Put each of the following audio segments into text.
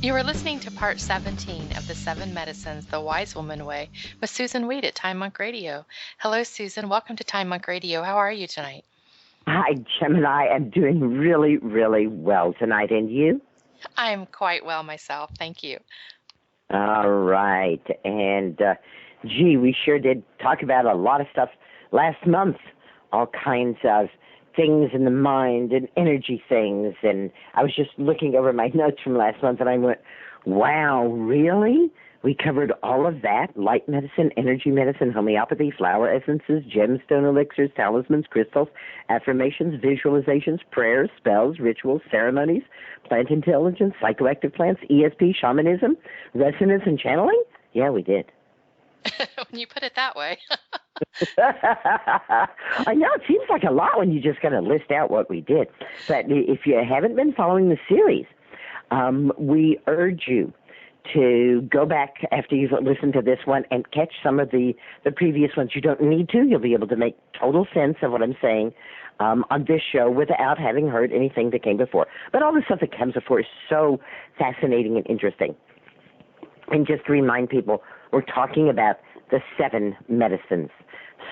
You are listening to part 17 of the 7 Medicines the Wise Woman Way with Susan Weed at Time Monk Radio. Hello, Susan. Welcome to Time Monk Radio. How are you tonight? Hi, Jim, and I am doing really, really well tonight. And you? I'm quite well myself. Thank you. All right. And, we sure did talk about a lot of stuff last month, all kinds of things in the mind and energy things. And I was just looking over my notes from last month, and I went, wow, really? We covered all of that: light medicine, energy medicine, homeopathy, flower essences, gemstone elixirs, talismans, crystals, affirmations, visualizations, prayers, spells, rituals, ceremonies, plant intelligence, psychoactive plants, ESP, shamanism, resonance, and channeling? Yeah, we did. When you put it that way. I know, it seems like a lot when you just kind of list out what we did. But if you haven't been following the series, we urge you to go back after you've listened to this one and catch some of the previous ones. You don't need to. You'll be able to make total sense of what I'm saying on this show without having heard anything that came before. But all the stuff that comes before is so fascinating and interesting. And just to remind people, we're talking about the 7 medicines: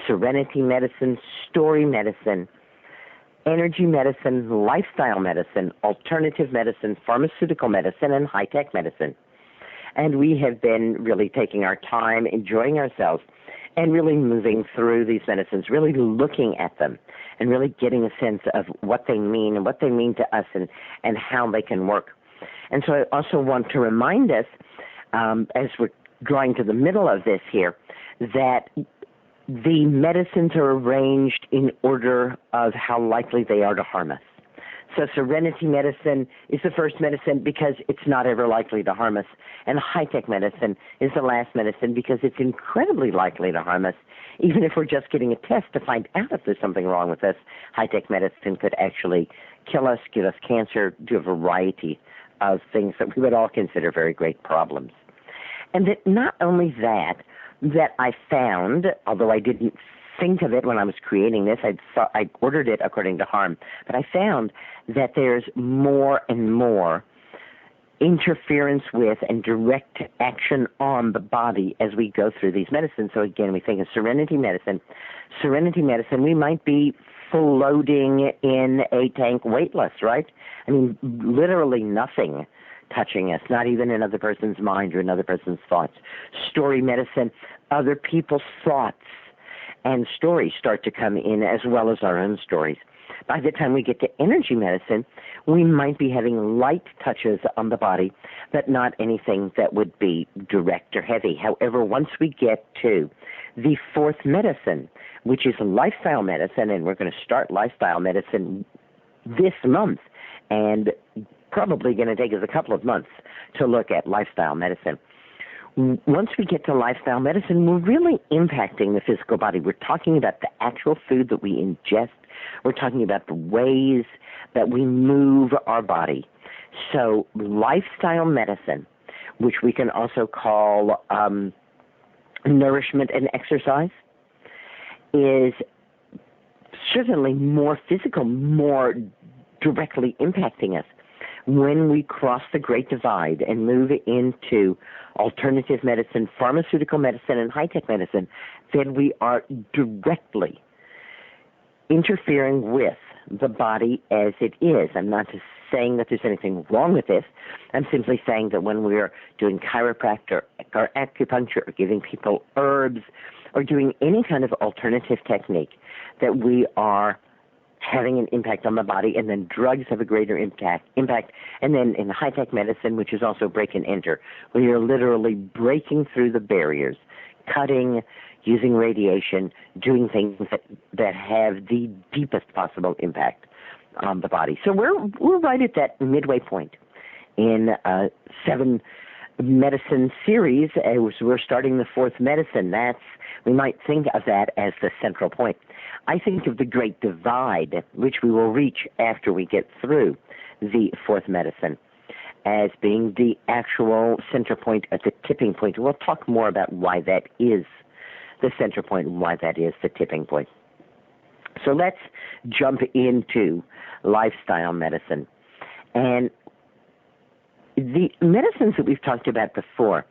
serenity medicine, story medicine, energy medicine, lifestyle medicine, alternative medicine, pharmaceutical medicine, and high-tech medicine. And we have been really taking our time, enjoying ourselves, and really moving through these medicines, really looking at them, and really getting a sense of what they mean and what they mean to us and how they can work. And so I also want to remind us, as we're drawing to the middle of this here, that the medicines are arranged in order of how likely they are to harm us. So serenity medicine is the first medicine because it's not ever likely to harm us. And high-tech medicine is the last medicine because it's incredibly likely to harm us. Even if we're just getting a test to find out if there's something wrong with us, high-tech medicine could actually kill us, give us cancer, do a variety of things that we would all consider very great problems. And that not only that I found, although I didn't think of it when I was creating this, I ordered it according to harm, but I found that there's more and more interference with and direct action on the body as we go through these medicines. So again, we think of serenity medicine. Serenity medicine, we might be floating in a tank weightless, right? I mean, literally nothing touching us, not even another person's mind or another person's thoughts. Story medicine, other people's thoughts and stories start to come in as well as our own stories. By the time we get to energy medicine, we might be having light touches on the body, but not anything that would be direct or heavy. However, once we get to the 4th medicine, which is lifestyle medicine, and we're going to start lifestyle medicine this month, and probably going to take us a couple of months to look at lifestyle medicine. Once we get to lifestyle medicine, we're really impacting the physical body. We're talking about the actual food that we ingest. We're talking about the ways that we move our body. So lifestyle medicine, which we can also call nourishment and exercise, is certainly more physical, more directly impacting us. When we cross the Great Divide and move into alternative medicine, pharmaceutical medicine, and high-tech medicine, then we are directly interfering with the body as it is. I'm not just saying that there's anything wrong with this. I'm simply saying that when we're doing chiropractor or acupuncture or giving people herbs or doing any kind of alternative technique, that we are having an impact on the body, and then drugs have a greater impact. And then in high-tech medicine, which is also break and enter, where you're literally breaking through the barriers, cutting, using radiation, doing things that have the deepest possible impact on the body. So we're right at that midway point in 7 medicine series. We're starting the 4th medicine. We might think of that as the central point. I think of the Great Divide, which we will reach after we get through the 4th medicine, as being the actual center point at the tipping point. We'll talk more about why that is the center point and why that is the tipping point. So let's jump into lifestyle medicine. And the medicines that we've talked about before,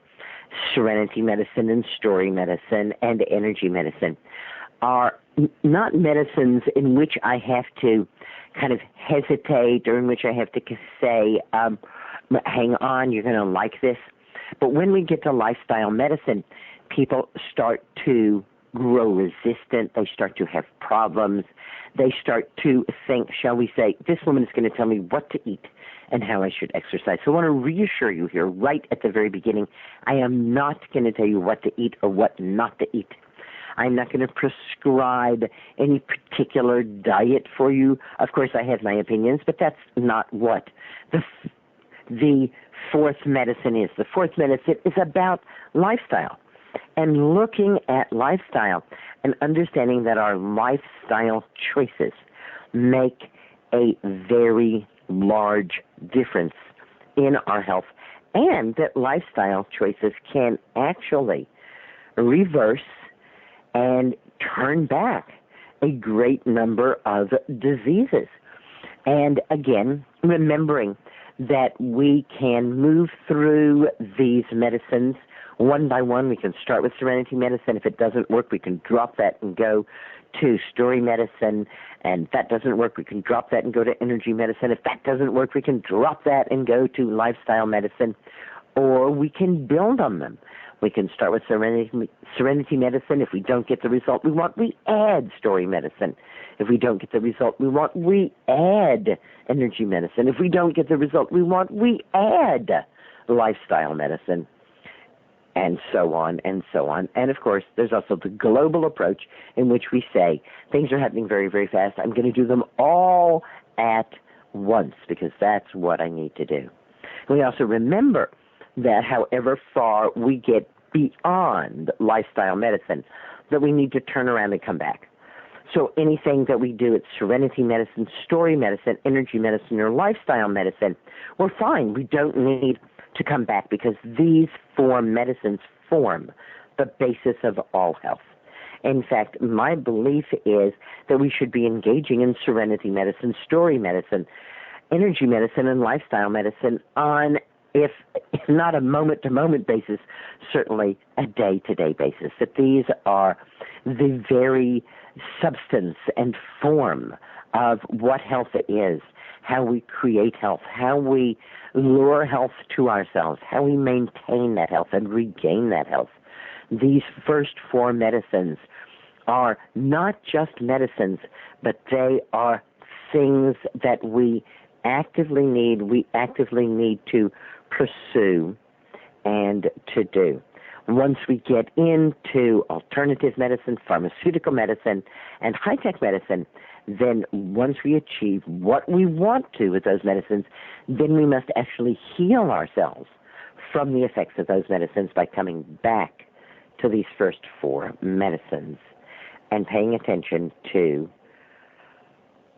serenity medicine and story medicine and energy medicine, are not medicines in which I have to kind of hesitate or in which I have to say, hang on, you're going to like this. But when we get to lifestyle medicine, people start to grow resistant. They start to have problems. They start to think, shall we say, this woman is going to tell me what to eat and how I should exercise. So I want to reassure you here right at the very beginning, I am not going to tell you what to eat or what not to eat. I'm not going to prescribe any particular diet for you. Of course, I have my opinions, but that's not what the fourth medicine is. The fourth medicine is about lifestyle and looking at lifestyle and understanding that our lifestyle choices make a very large difference in our health, and that lifestyle choices can actually reverse and turn back a great number of diseases. And again, remembering that we can move through these medicines one by one. We can start with serenity medicine. If it doesn't work, we can drop that and go to story medicine. And if that doesn't work, we can drop that and go to energy medicine. If that doesn't work, we can drop that and go to lifestyle medicine. Or we can build on them. We can start with serenity medicine. If we don't get the result we want, we add story medicine. If we don't get the result we want, we add energy medicine. If we don't get the result we want, we add lifestyle medicine, and so on and so on. And, of course, there's also the global approach in which we say things are happening very, very fast. I'm going to do them all at once because that's what I need to do. And we also remember that however far we get beyond lifestyle medicine, that we need to turn around and come back. So anything that we do at serenity medicine, story medicine, energy medicine, or lifestyle medicine, we're fine. We don't need to come back because these four medicines form the basis of all health. In fact, my belief is that we should be engaging in serenity medicine, story medicine, energy medicine, and lifestyle medicine on, if not a moment-to-moment basis, certainly a day-to-day basis, that these are the very substance and form of what health is, how we create health, how we lure health to ourselves, how we maintain that health and regain that health. These first four medicines are not just medicines, but they are things that we actively need to pursue and to do. Once we get into alternative medicine, pharmaceutical medicine, and high-tech medicine, then once we achieve what we want to with those medicines, then we must actually heal ourselves from the effects of those medicines by coming back to these first four medicines and paying attention to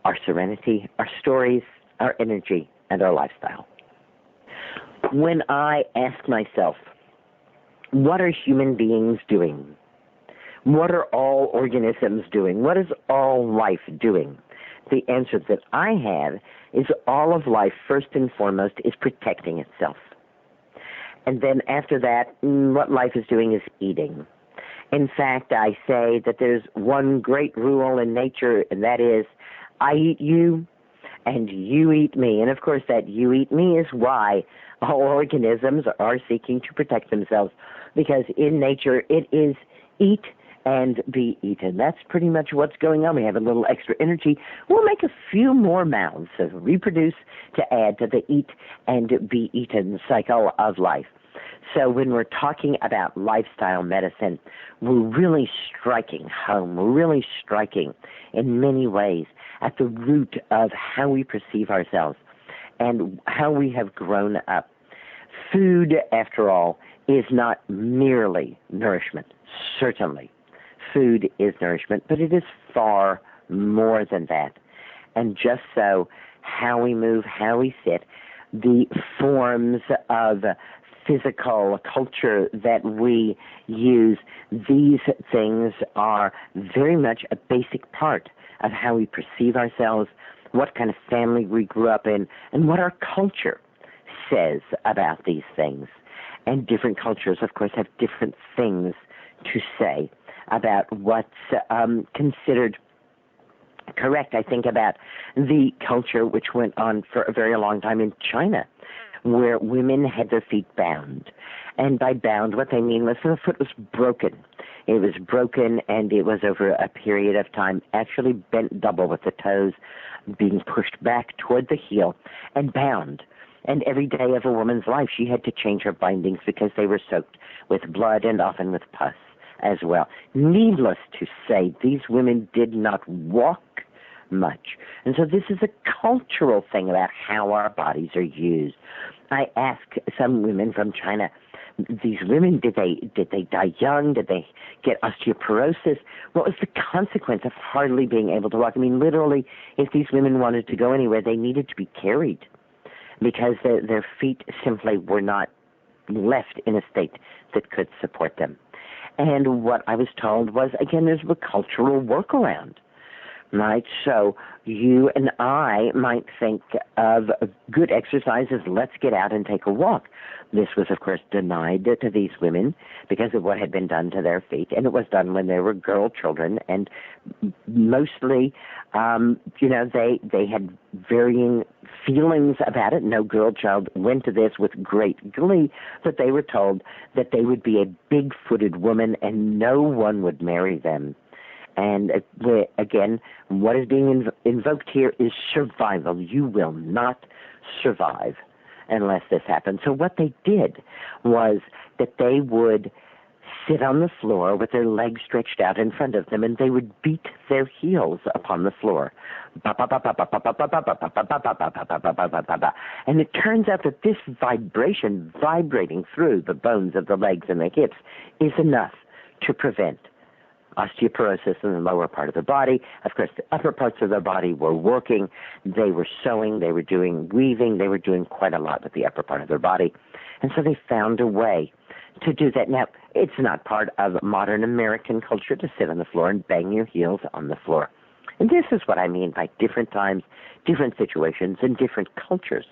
our serenity, our stories, our energy, and our lifestyle. When I ask myself, what are human beings doing? What are all organisms doing? What is all life doing? The answer that I have is all of life, first and foremost, is protecting itself. And then after that, what life is doing is eating. In fact, I say that there's one great rule in nature, and that is, I eat you, and you eat me. And, of course, that you eat me is why all organisms are seeking to protect themselves, because in nature it is eat and be eaten. That's pretty much what's going on. We have a little extra energy. We'll make a few more mouths to reproduce to add to the eat and be eaten cycle of life. So when we're talking about lifestyle medicine, we're really striking home. We're really striking in many ways at the root of how we perceive ourselves and how we have grown up. Food, after all, is not merely nourishment, certainly. Food is nourishment, but it is far more than that. And just so, how we move, how we sit, the forms of physical culture that we use, these things are very much a basic part of how we perceive ourselves, what kind of family we grew up in, and what our culture says about these things. And different cultures, of course, have different things to say about what's considered correct. I think about the culture which went on for a very long time in China, where women had their feet bound. And by bound, what they mean was the foot was broken. It was broken, and it was over a period of time actually bent double with the toes being pushed back toward the heel and bound. And every day of a woman's life, she had to change her bindings because they were soaked with blood and often with pus as well. Needless to say, these women did not walk much. And so this is a cultural thing about how our bodies are used. I ask some women from China, these women, did they die young? Did they get osteoporosis? What was the consequence of hardly being able to walk? I mean, literally, if these women wanted to go anywhere, they needed to be carried because their feet simply were not left in a state that could support them. And what I was told was, again, there's a cultural workaround. Right, so you and I might think of good exercises. Let's get out and take a walk. This was, of course, denied to these women because of what had been done to their feet, and it was done when they were girl children, and mostly, they had varying feelings about it. No girl child went to this with great glee, but they were told that they would be a big-footed woman and no one would marry them. And again, what is being invoked here is survival. You will not survive unless this happens. So what they did was that they would sit on the floor with their legs stretched out in front of them, and they would beat their heels upon the floor. And it turns out that this vibration, vibrating through the bones of the legs and the hips, is enough to prevent osteoporosis in the lower part of the body. Of course, the upper parts of the body were working. They were sewing, they were doing weaving, they were doing quite a lot with the upper part of their body. And so they found a way to do that. Now, it's not part of modern American culture to sit on the floor and bang your heels on the floor. And this is what I mean by different times, different situations, and different cultures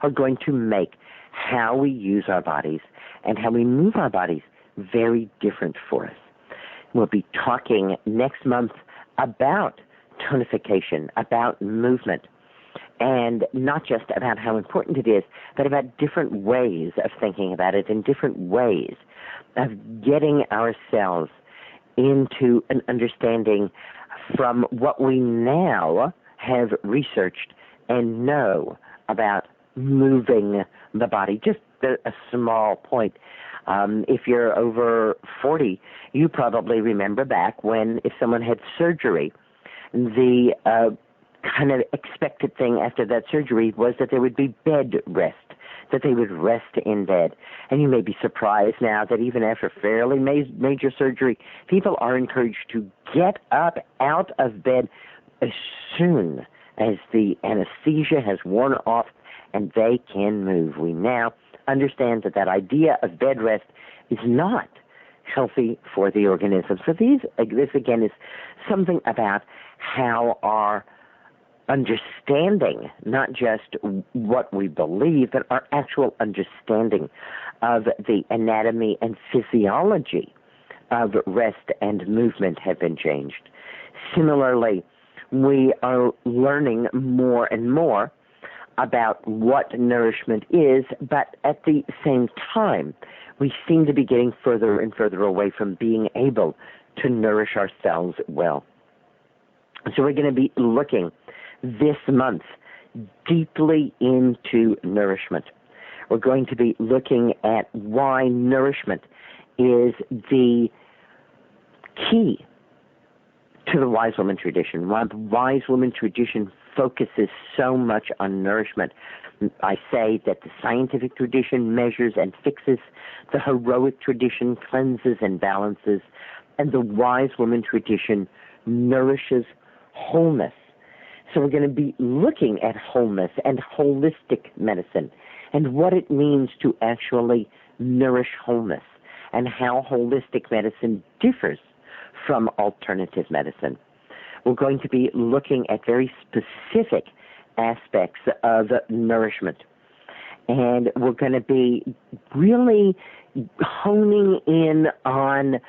are going to make how we use our bodies and how we move our bodies very different for us. We'll be talking next month about tonification, about movement, and not just about how important it is, but about different ways of thinking about it and different ways of getting ourselves into an understanding from what we now have researched and know about moving the body. Just a small point. If you're over 40, you probably remember back when if someone had surgery, the kind of expected thing after that surgery was that there would be bed rest, that they would rest in bed. And you may be surprised now that even after fairly major surgery, people are encouraged to get up out of bed as soon as the anesthesia has worn off and they can move. We now understand that idea of bed rest is not healthy for the organism. So this again is something about how our understanding, not just what we believe, but our actual understanding of the anatomy and physiology of rest and movement have been changed. Similarly, we are learning more and more about what nourishment is, but at the same time, we seem to be getting further and further away from being able to nourish ourselves well. So we're going to be looking this month deeply into nourishment. We're going to be looking at why nourishment is the key to the wise woman tradition, why the wise woman tradition focuses so much on nourishment. I say that the scientific tradition measures and fixes, the heroic tradition cleanses and balances, and the wise woman tradition nourishes wholeness. So we're going to be looking at wholeness and holistic medicine and what it means to actually nourish wholeness and how holistic medicine differs from alternative medicine. We're going to be looking at very specific aspects of nourishment And we're going to be really honing in on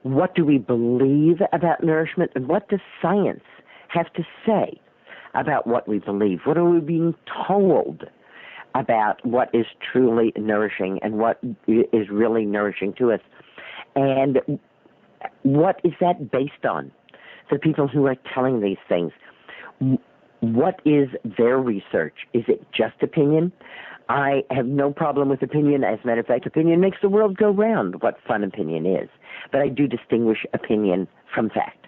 what do we believe about nourishment and what does science have to say about what we believe. What are we being told about what is truly nourishing and what is really nourishing to us? And what is that based on? The people who are telling these things, what is their research? Is it just opinion? I have no problem with opinion. As a matter of fact, opinion makes the world go round, what fun opinion is. But I do distinguish opinion from fact.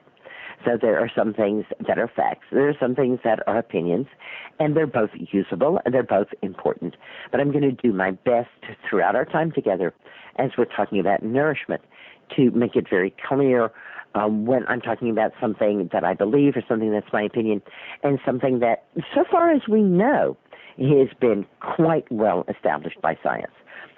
So there are some things that are facts. There are some things that are opinions, and they're both usable, and they're both important. But I'm going to do my best throughout our time together as we're talking about nourishment to make it very clear when I'm talking about something that I believe or something that's my opinion and something that, so far as we know, has been quite well established by science.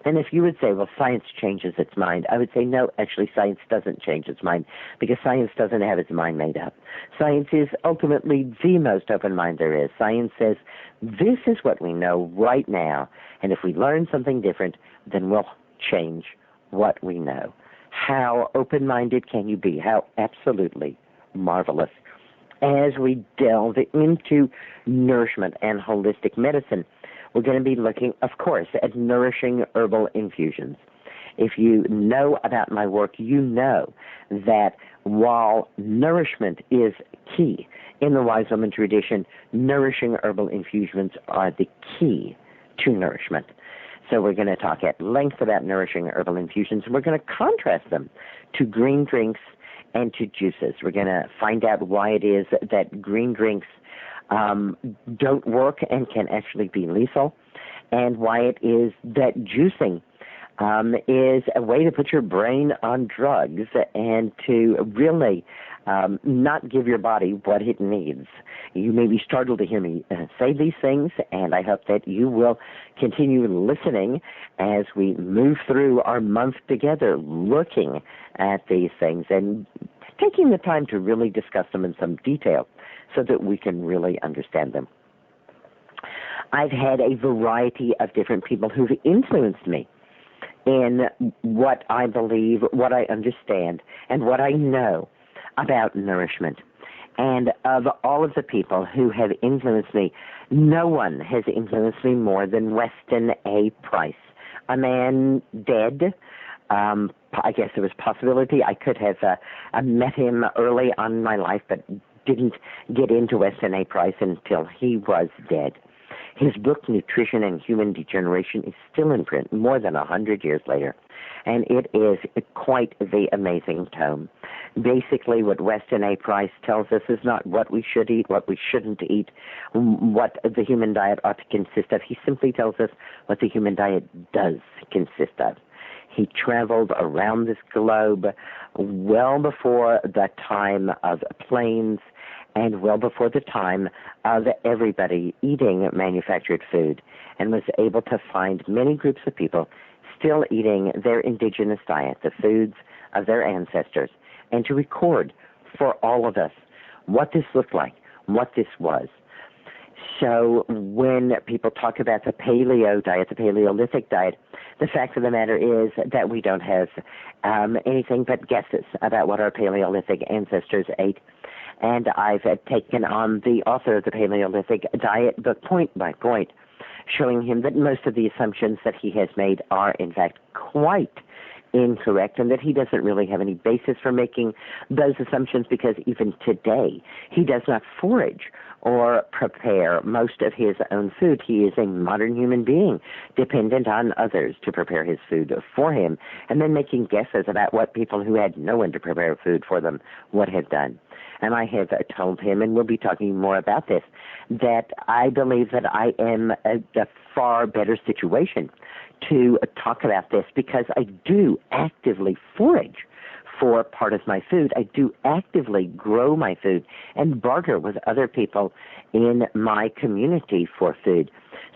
And if you would say, well, science changes its mind, I would say, no, actually, science doesn't change its mind because science doesn't have its mind made up. Science is ultimately the most open mind there is. Science says, this is what we know right now, and if we learn something different, then we'll change what we know. How open-minded can you be? How absolutely marvelous. As we delve into nourishment and holistic medicine, we're going to be looking, of course, at nourishing herbal infusions. If you know about my work, you know that while nourishment is key in the Wise Woman tradition, nourishing herbal infusions are the key to nourishment. So we're going to talk at length about nourishing herbal infusions, and we're going to contrast them to green drinks and to juices. We're going to find out why it is that green drinks don't work and can actually be lethal, and why it is that juicing is a way to put your brain on drugs and to really not give your body what it needs. You may be startled to hear me say these things, and I hope that you will continue listening as we move through our month together, looking at these things and taking the time to really discuss them in some detail so that we can really understand them. I've had a variety of different people who've influenced me in what I believe, what I understand, and what I know about nourishment. And of all of the people who have influenced me, no one has influenced me more than Weston A. Price, a man dead. I guess there was possibility I could have met him early on in my life, but didn't get into Weston A. Price until he was dead. His book, Nutrition and Human Degeneration, is still in print more than 100 years later, and it is quite the amazing tome. Basically, what Weston A. Price tells us is not what we should eat, what we shouldn't eat, what the human diet ought to consist of. He simply tells us what the human diet does consist of. He traveled around this globe well before the time of planes and well before the time of everybody eating manufactured food, and was able to find many groups of people still eating their indigenous diet, the foods of their ancestors, and to record for all of us what this looked like, what this was. So when people talk about the paleo diet, the Paleolithic diet, the fact of the matter is that we don't have anything but guesses about what our Paleolithic ancestors ate. And I've taken on the author of the Paleolithic diet book point by point, showing him that most of the assumptions that he has made are, in fact, quite incorrect, and that he doesn't really have any basis for making those assumptions because even today he does not forage or prepare most of his own food. He is a modern human being, dependent on others to prepare his food for him, and then making guesses about what people who had no one to prepare food for them would have done. And I have told him, and we'll be talking more about this, that I believe that I am a far better situation to talk about this because I do actively forage for part of my food. I do actively grow my food and barter with other people in my community for food,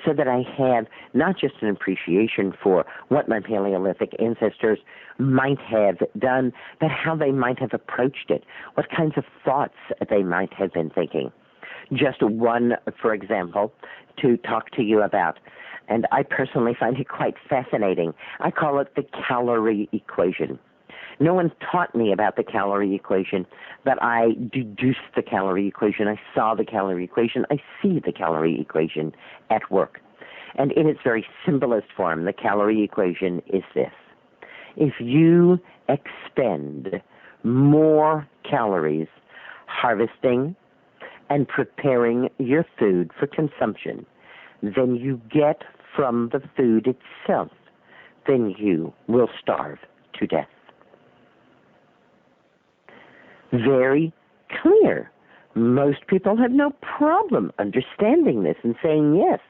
so that I have not just an appreciation for what my Paleolithic ancestors might have done, but how they might have approached it, what kinds of thoughts they might have been thinking. Just one, for example, to talk to you about. and I personally find it quite fascinating. I call it the calorie equation. No one taught me about the calorie equation, but I deduced the calorie equation. I saw the calorie equation. I see the calorie equation at work. And in its very simplest form, the calorie equation is this. If you expend more calories harvesting and preparing your food for consumption than you get from the food itself, then you will starve to death. Very clear. Most people have no problem understanding this and saying, yes,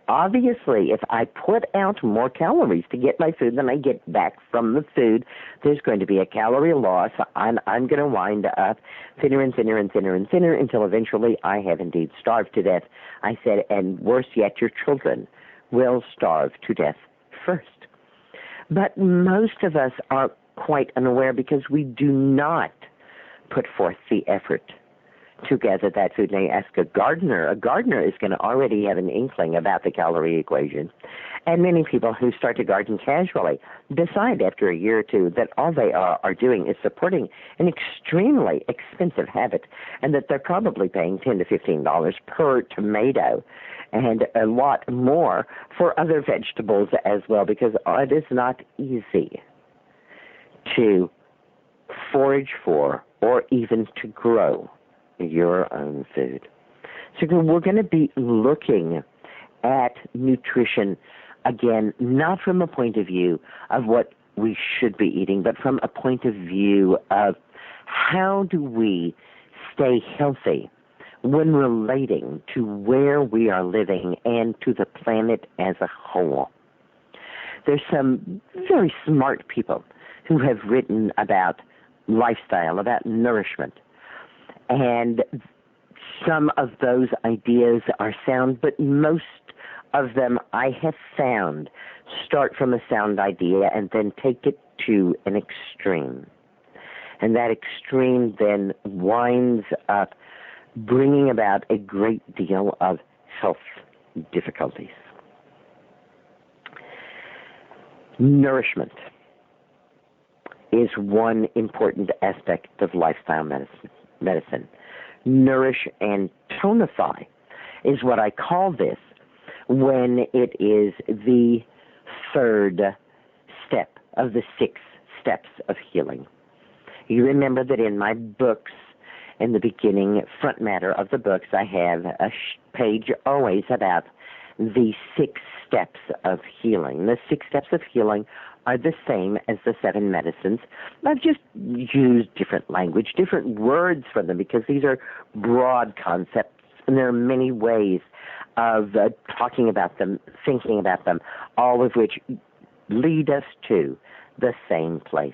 obviously, if I put out more calories to get my food than I get back from the food, there's going to be a calorie loss. I'm going to wind up thinner and thinner and thinner and thinner until eventually I have indeed starved to death. I said, and worse yet, your children will starve to death first. But most of us are quite unaware because we do not put forth the effort to gather that food. Now you ask a gardener is going to already have an inkling about the calorie equation. And many people who start to garden casually decide after a year or two that all they are doing is supporting an extremely expensive habit, and that they're probably paying $10 to $15 per tomato and a lot more for other vegetables as well, because it is not easy to forage for or even to grow your own food. So we're going to be looking at nutrition, again, not from a point of view of what we should be eating, but from a point of view of how do we stay healthy when relating to where we are living and to the planet as a whole. There's some very smart people who have written about lifestyle, about nourishment. And some of those ideas are sound, but most of them I have found start from a sound idea and then take it to an extreme. And that extreme then winds up bringing about a great deal of health difficulties. Nourishment is one important aspect of lifestyle medicine. Nourish and Tonify is what I call this when it is the third step of the 6 steps of healing. You remember that in my books, in the beginning front matter of the books, I have a page always about the 6 steps of healing. The 6 steps of healing are the same as the 7 medicines. I've just used different language, different words for them, because these are broad concepts, and there are many ways of talking about them, thinking about them, all of which lead us to the same place.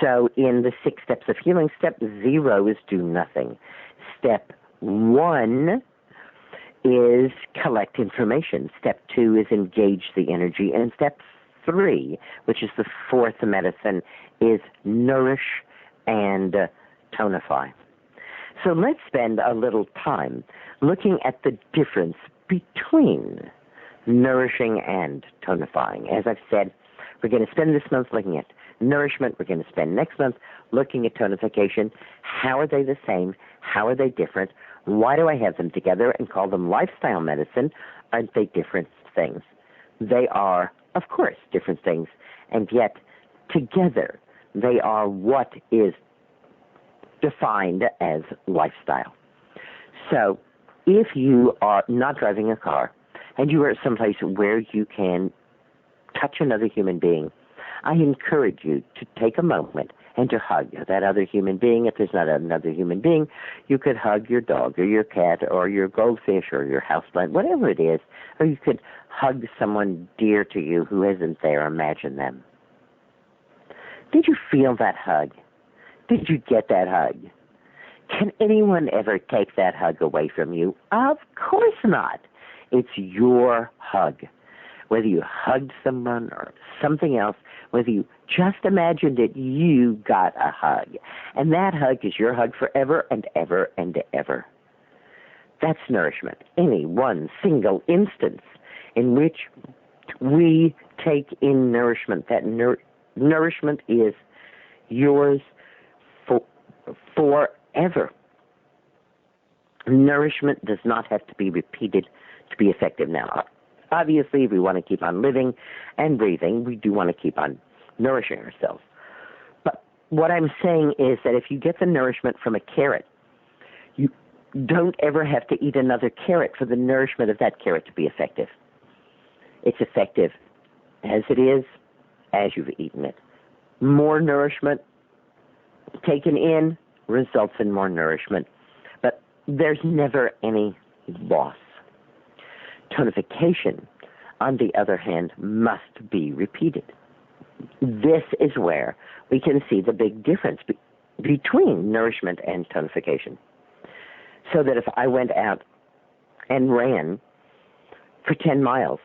So in the 6 steps of healing, step 0 is do nothing. Step 1 is collect information. Step 2 is engage the energy. And step 3, which is the 4th medicine, is nourish and tonify. So let's spend a little time looking at the difference between nourishing and tonifying. As I've said, we're going to spend this month looking at nourishment. We're going to spend next month looking at tonification. How are they the same? How are they different? Why do I have them together and call them lifestyle medicine? Aren't they different things? They are, of course, different things, and yet together they are what is defined as lifestyle. So if you are not driving a car and you are someplace where you can touch another human being, I encourage you to take a moment and to hug that other human being. If there's not another human being, you could hug your dog or your cat or your goldfish or your houseplant, whatever it is, or you could hug someone dear to you who isn't there. Imagine them. Did you feel that hug? Did you get that hug? Can anyone ever take that hug away from you? Of course not. It's your hug. Whether you hugged someone or something else, whether you just imagined it, you got a hug. And that hug is your hug forever and ever and ever. That's nourishment. Any one single instance in which we take in nourishment. That nourishment is yours forever. Nourishment does not have to be repeated to be effective. Now, obviously, if we want to keep on living and breathing, we do want to keep on nourishing ourselves. But what I'm saying is that if you get the nourishment from a carrot, you don't ever have to eat another carrot for the nourishment of that carrot to be effective. It's effective as it is, as you've eaten it. More nourishment taken in results in more nourishment, but there's never any loss. Tonification, on the other hand, must be repeated. This is where we can see the big difference between nourishment and tonification. So that if I went out and ran for 10 miles,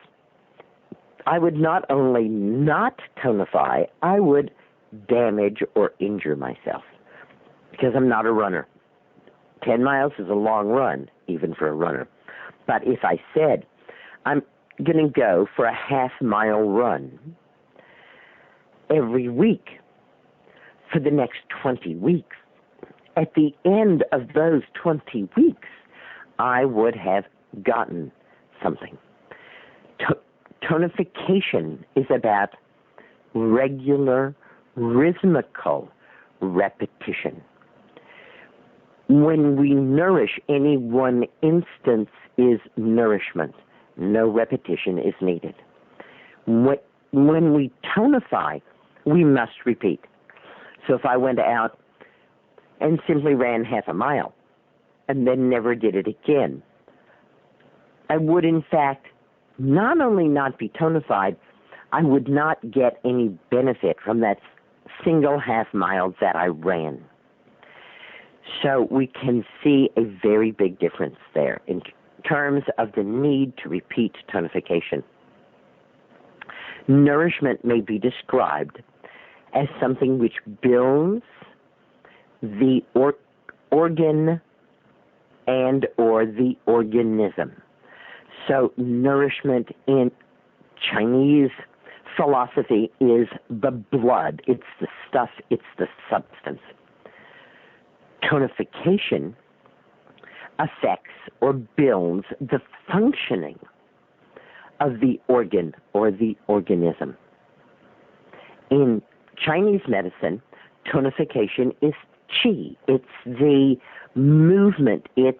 I would not only not tonify, I would damage or injure myself because I'm not a runner. 10 miles is a long run, even for a runner. But if I said, I'm going to go for a half-mile run every week for the next 20 weeks, at the end of those 20 weeks, I would have gotten something. Tonification is about regular, rhythmical repetition. When we nourish, any one instance is nourishment. No repetition is needed. When we tonify, we must repeat. So if I went out and simply ran half a mile and then never did it again, I would, in fact, not only not be tonified, I would not get any benefit from that single half mile that I ran. So we can see a very big difference there in terms of the need to repeat tonification. Nourishment may be described as something which builds the organ and or the organism. So nourishment in Chinese philosophy is the blood. It's the stuff. It's the substance. Tonification affects or builds the functioning of the organ or the organism. In Chinese medicine, tonification is qi. It's the movement. It's,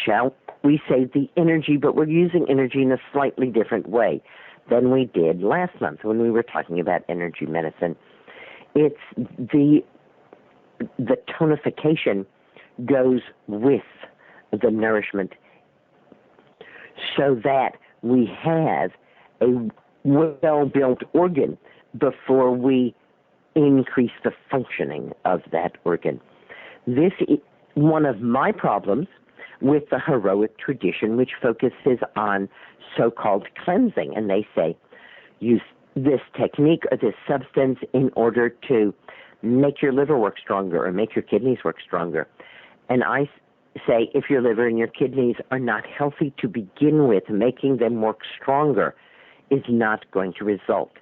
shall we say, the energy, but we're using energy in a slightly different way than we did last month when we were talking about energy medicine. It's the tonification goes with the nourishment so that we have a well-built organ before we increase the functioning of that organ. This is one of my problems with the heroic tradition, which focuses on so-called cleansing. And they say, use this technique or this substance in order to make your liver work stronger or make your kidneys work stronger. And I say, if your liver and your kidneys are not healthy to begin with, making them work stronger is not going to result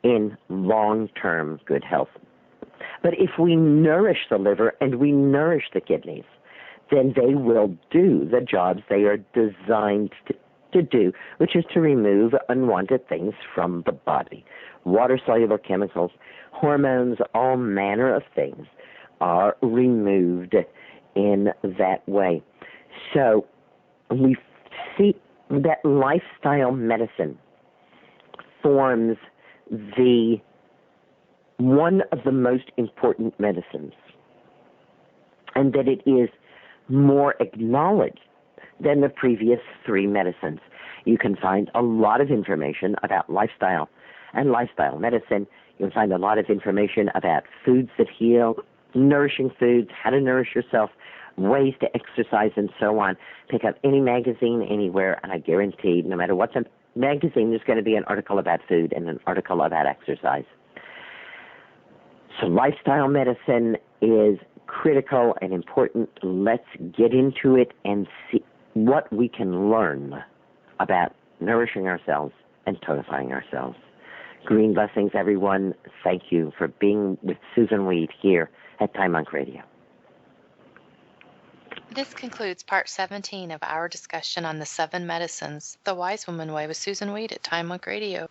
in long-term good health. But if we nourish the liver and we nourish the kidneys, then they will do the jobs they are designed to do, which is to remove unwanted things from the body. Water-soluble chemicals, hormones, all manner of things are removed in that way. So we see that lifestyle medicine forms one of the most important medicines, and that it is more acknowledged than the previous three medicines. You can find a lot of information about lifestyle and lifestyle medicine. You can find a lot of information about foods that heal, nourishing foods, how to nourish yourself, ways to exercise, and so on. Pick up any magazine anywhere, and I guarantee no matter what's in the magazine, there's going to be an article about food and an article about exercise. So lifestyle medicine is critical and important. Let's get into it and see what we can learn about nourishing ourselves and tonifying ourselves. Green blessings, everyone. Thank you for being with Susun Weed here at Time Monk Radio. This concludes part 17 of our discussion on the 7 medicines, the Wise Woman Way with Susun Weed at Time Monk Radio.